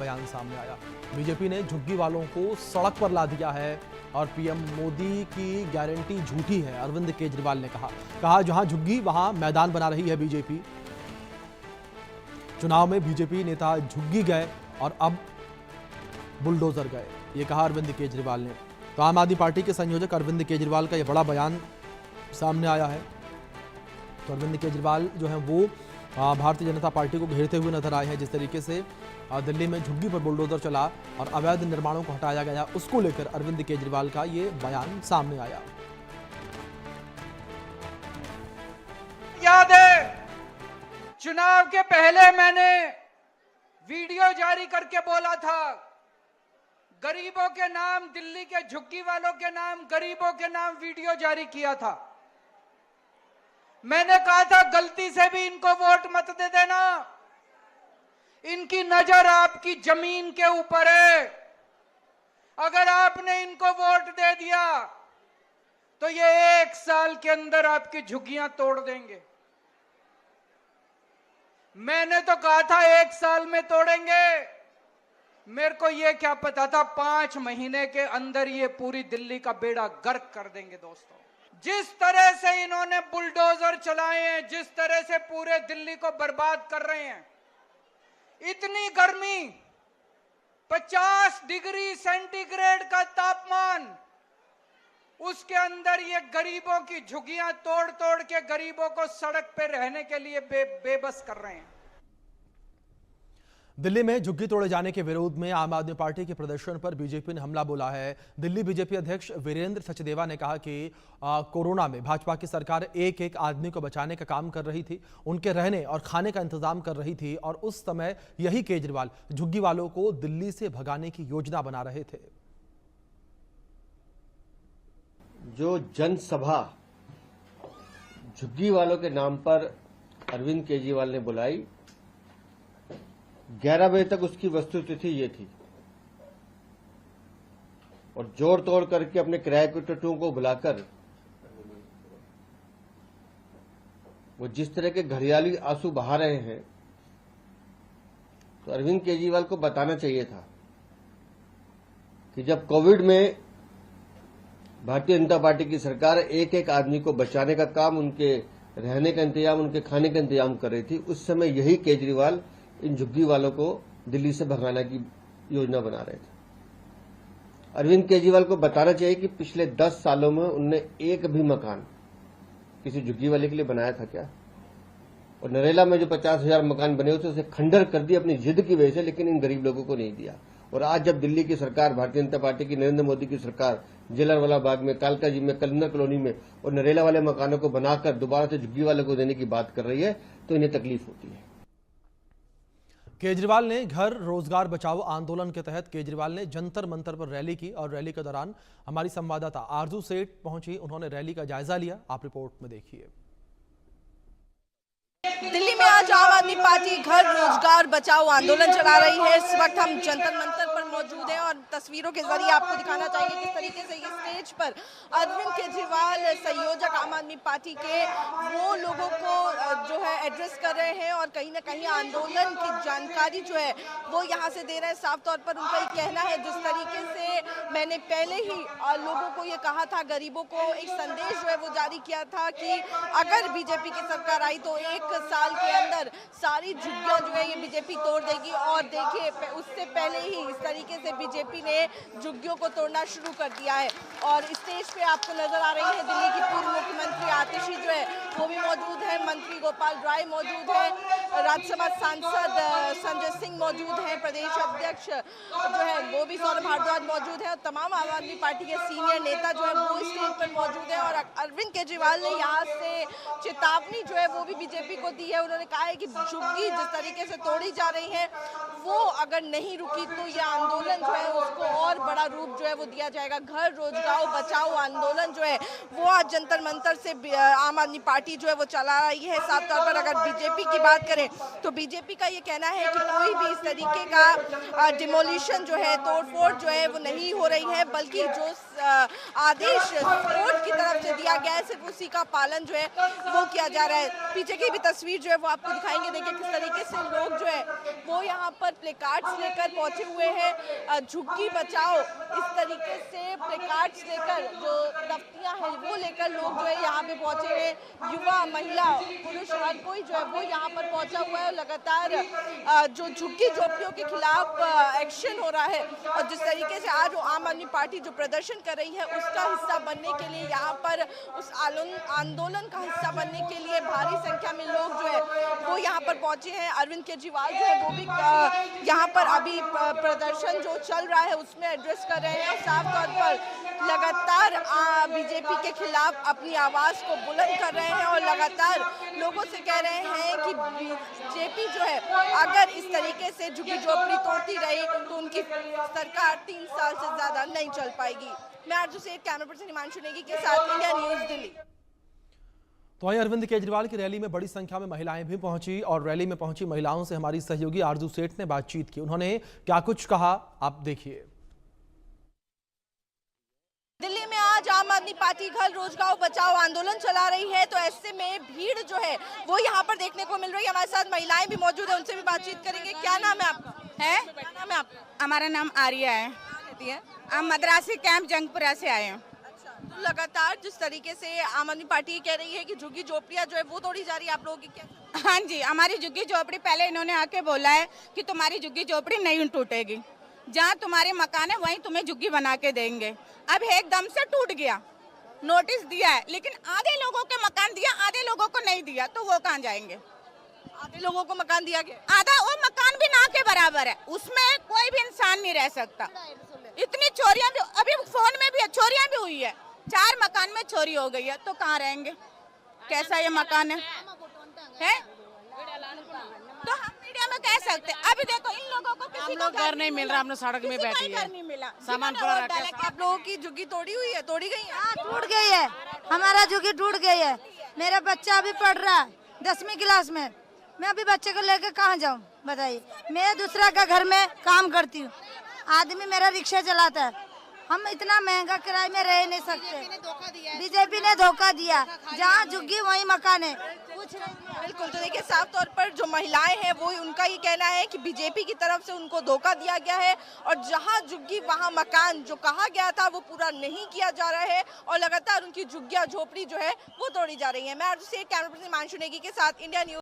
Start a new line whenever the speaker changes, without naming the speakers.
बयान सामने आया। बीजेपी ने झुग्गी वालों को सड़क पर ला दिया है और पीएम मोदी की गारंटी झूठी है, अरविंद केजरीवाल ने कहा जहां झुग्गी वहां मैदान बना रही है बीजेपी। चुनाव में बीजेपी नेता झुग्गी गए और अब बुलडोजर गए, ये कहा अरविंद केजरीवाल ने। तो आम आदमी पार्टी के संयोजक अरविंद केजरीवाल का यह बड़ा बयान सामने आया है। तो अरविंद केजरीवाल जो है वो भारतीय जनता पार्टी को घेरते हुए नजर आए हैं। जिस तरीके से दिल्ली में झुग्गी पर बुलडोजर चला और अवैध निर्माणों को हटाया गया, उसको लेकर अरविंद केजरीवाल का ये बयान सामने आया।
याद है चुनाव के पहले मैंने वीडियो जारी करके बोला था, गरीबों के नाम, दिल्ली के झुग्गी वालों के नाम, गरीबों के नाम वीडियो जारी किया था। मैंने कहा था गलती से भी इनको वोट मत दे देना, इनकी नजर आपकी जमीन के ऊपर है। अगर आपने इनको वोट दे दिया तो ये 1 साल के अंदर आपकी झुग्गियां तोड़ देंगे। मैंने तो कहा था 1 साल में तोड़ेंगे, मेरे को ये क्या पता था 5 महीने के अंदर ये पूरी दिल्ली का बेड़ा गर्क कर देंगे। दोस्तों, जिस तरह से इन्होंने बुलडोजर चलाए हैं, जिस तरह से पूरे दिल्ली को बर्बाद कर रहे हैं, इतनी गर्मी, 50 डिग्री सेंटीग्रेड का तापमान, उसके अंदर ये गरीबों की झुग्गियां तोड़ तोड़ के गरीबों को सड़क पे रहने के लिए बेबस कर रहे हैं।
दिल्ली में झुग्गी तोड़े जाने के विरोध में आम आदमी पार्टी के प्रदर्शन पर बीजेपी ने हमला बोला है। दिल्ली बीजेपी अध्यक्ष वीरेंद्र सचदेवा ने कहा कि कोरोना में भाजपा की सरकार एक एक आदमी को बचाने का काम कर रही थी, उनके रहने और खाने का इंतजाम कर रही थी, और उस समय यही केजरीवाल झुग्गी वालों को दिल्ली से भगाने की योजना बना रहे थे।
जो जनसभा झुग्गी वालों के नाम पर अरविंद केजरीवाल ने बुलाई, 11 बजे तक उसकी वस्तुस्थिति ये थी, और जोड़ तोड़ करके अपने किराए के टट्टुओं को बुलाकर वो जिस तरह के घड़ियाली आंसू बहा रहे हैं, तो अरविंद केजरीवाल को बताना चाहिए था कि जब कोविड में भारतीय जनता पार्टी की सरकार एक एक आदमी को बचाने का काम, उनके रहने का इंतजाम, उनके खाने का इंतजाम कर रही थी, उस समय यही केजरीवाल इन झुग्गी वालों को दिल्ली से भगाने की योजना बना रहे थे। अरविंद केजरीवाल को बताना चाहिए कि पिछले 10 सालों में उनने एक भी मकान किसी झुग्गी वाले के लिए बनाया था क्या? और नरेला में जो 50,000 मकान बने होते उसे खंडर कर दिया अपनी जिद की वजह से, लेकिन इन गरीब लोगों को नहीं दिया। और आज जब दिल्ली की सरकार, भारतीय जनता पार्टी की, नरेंद्र मोदी की सरकार जलियांवाला बाग में, कालकाजी में, कलिंगर कॉलोनी में और नरेला वाले मकानों को बनाकर दोबारा से झुग्गी वालों को देने की बात कर रही है, तो इन्हें तकलीफ होती है।
केजरीवाल ने घर रोजगार बचाओ आंदोलन के तहत केजरीवाल ने जंतर मंतर पर रैली की, और रैली के दौरान हमारी संवाददाता आरजू सेठ पहुंची, उन्होंने रैली का जायजा लिया। आप रिपोर्ट में देखिए।
दिल्ली में आज आम आदमी पार्टी घर रोजगार बचाओ आंदोलन चला रही है। इस वक्त हम जंतर मंतर पर मौजूद हैं और तस्वीरों के जरिए आपको दिखाना चाहिए किस तरीके से ये स्टेज पर अरविंद केजरीवाल, संयोजक आम आदमी पार्टी के, वो लोगों को जो है एड्रेस कर रहे हैं और कहीं ना कहीं आंदोलन की जानकारी जो है वो यहाँ से दे रहे हैं। साफ तौर पर उनका ये कहना है, जिस तरीके से मैंने पहले ही लोगों को ये कहा था, गरीबों को एक संदेश जो है वो जारी किया था कि अगर बीजेपी की सरकार आई तो 1 साल के अंदर सारी झुग्गियां जो है ये बीजेपी तोड़ देगी। और देखिए, उससे पहले ही इस तरीके से बीजेपी ने झुग्गियों को तोड़ना शुरू कर दिया है। और स्टेज पे आपको नजर आ रही है दिल्ली की पूर्व मुख्यमंत्री आतिशी जो है वो भी मौजूद है, मंत्री गोपाल राय मौजूद है, राज्यसभा सांसद संजय सिंह मौजूद है, प्रदेश अध्यक्ष जो है वो भी सौरभ भारद्वाज मौजूद है, और तमाम आम आदमी पार्टी के सीनियर नेता जो है वो स्टेज पर मौजूद है। और अरविंद केजरीवाल ने यहाँ से चेतावनी जो है वो भी बीजेपी को दी है। उन्होंने कहा है कि झुग्गी जिस तरीके से तोड़ी जा रही है वो अगर नहीं रुकी तो यह आंदोलन आंदोलन जो है उसको और बड़ा रूप जो है वो दिया जाएगा। घर रोजगार बचाओ आंदोलन जो है वो आज जंतर मंतर से आम आदमी पार्टी जो है वो चला रही है। साफ तौर पर अगर बीजेपी की बात करें तो बीजेपी का ये कहना है कि कोई भी इस तरीके का डिमोलिशन जो है, तोड़फोड़ जो है वो नहीं हो रही है, बल्कि जो आदेश कोर्ट की तरफ से दिया गया है सिर्फ उसी का पालन जो है वो किया जा रहा है। पीछे की भी तस्वीर जो है वो आपको दिखाएंगे। देखिए किस तरीके से लोग जो है वो यहाँ पर प्लेकार्ड्स लेकर पहुंचे हुए हैं। झुग्गी बचाओ इस तरीके से प्लेकार्ड्स लेकर, जो दफ्तियां हैं वो लेकर लोग जो है यहाँ पे पहुंचे हैं। युवा, महिला, पुरुष हर कोई जो है वो यहाँ पर पहुंचा हुआ है। लगातार जो झुग्गी झोपड़ियों के खिलाफ एक्शन हो रहा है और जिस तरीके से आज आम आदमी पार्टी जो प्रदर्शन कर रही है उसका हिस्सा बनने के लिए, यहाँ पर उस आंदोलन का हिस्सा बनने के लिए भारी संख्या में लोग जो है वो यहाँ पर पहुंचे हैं। अरविंद केजरीवाल जो है वो भी यहाँ पर अभी प्रदर्शन जो चल रहा है उसमें एड्रेस कर रहे हैं और साफ तौर पर लगातार बीजेपी के खिलाफ अपनी आवाज को बुलंद कर रहे हैं और लगातार लोगों से कह रहे हैं कि बीजेपी जो है अगर इस तरीके से झुग्गी झोपड़ी तोड़ती रही तो उनकी सरकार 3 साल से ज्यादा नहीं चल पाएगी। मैं आरजू सेठ, कैमरा पर्सन हिमांशु नेगी के साथ इंडिया न्यूज दिल्ली।
तो वहीं अरविंद केजरीवाल की रैली में बड़ी संख्या में महिलाएं भी पहुंची और रैली में पहुंची महिलाओं से हमारी सहयोगी आरजू सेठ ने बातचीत की। उन्होंने क्या कुछ कहा, आप देखिए।
दिल्ली में आज आम आदमी पार्टी घर रोजगार बचाओ आंदोलन चला रही है, तो ऐसे में भीड़ जो है वो यहाँ पर देखने को मिल रही है। हमारे साथ महिलाएं भी मौजूद है, उनसे भी बातचीत करेंगे। क्या नाम है आपका? क्या नाम है आपका?
हमारा नाम आर्या है। हम मद्रासी कैंप जंगपुरा से आए हैं।
तो लगातार जिस तरीके से आम आदमी पार्टी कह रही है कि झुग्गी झोपड़ियां जो है वो तोड़ी जा रही है, आप लोगों की क्या?
हाँ जी, हमारी झुग्गी झोपड़ी पहले इन्होंने आके बोला है कि तुम्हारी झुग्गी झोपड़ी नहीं टूटेगी, जहाँ तुम्हारे मकान है वहीं तुम्हें झुग्गी बना के देंगे। अब एकदम से टूट गया, नोटिस दिया है, लेकिन आधे लोगों के मकान दिया, आधे लोगों को नहीं दिया, तो वो कहाँ जाएंगे?
आधे लोगों को मकान दिया गया,
आधा वो मकान भी ना के बराबर है, उसमें कोई भी इंसान नहीं रह सकता। इतनी चोरियां भी, अभी फोन में भी चोरियां भी हुई है, 4 मकान में चोरी हो गई है, तो कहाँ रहेंगे? कैसा ये मकान है? तो हम मीडिया में कह सकते हैं। अभी देखो इन लोगों को किसी को घर नहीं मिल रहा, हमने सड़क में बैठी है, नहीं मिला सामान पड़ा रखा है।
आप लोगों की झुग्गी तोड़ी हुई है? तोड़ी गई है?
टूट गई है, हमारा झुग्गी टूट गई है। मेरा बच्चा अभी पढ़ रहा है 10वीं क्लास में, मैं अभी बच्चे को लेकर कहाँ जाऊँ बताइए? मैं दूसरा का घर में काम करती हूँ, आदमी मेरा रिक्शा चलाता है, हम इतना महंगा किराए में रह नहीं सकते। बीजेपी ने धोखा दिया, जहाँ झुग्गी वहीं मकान है, कुछ नहीं।
बिल्कुल, तो देखिए साफ तौर पर जो महिलाएं हैं वो उनका ये कहना है कि बीजेपी की तरफ से उनको धोखा दिया गया है और जहां झुग्गी वहां मकान जो कहा गया था वो पूरा नहीं किया जा रहा है और लगातार उनकी झुग्गियां झोपड़ी जो है वो तोड़ी जा रही है। मैं आरजू सेठ, कैमरा पर्सन हिमांशु नेगी के साथ इंडिया न्यूज।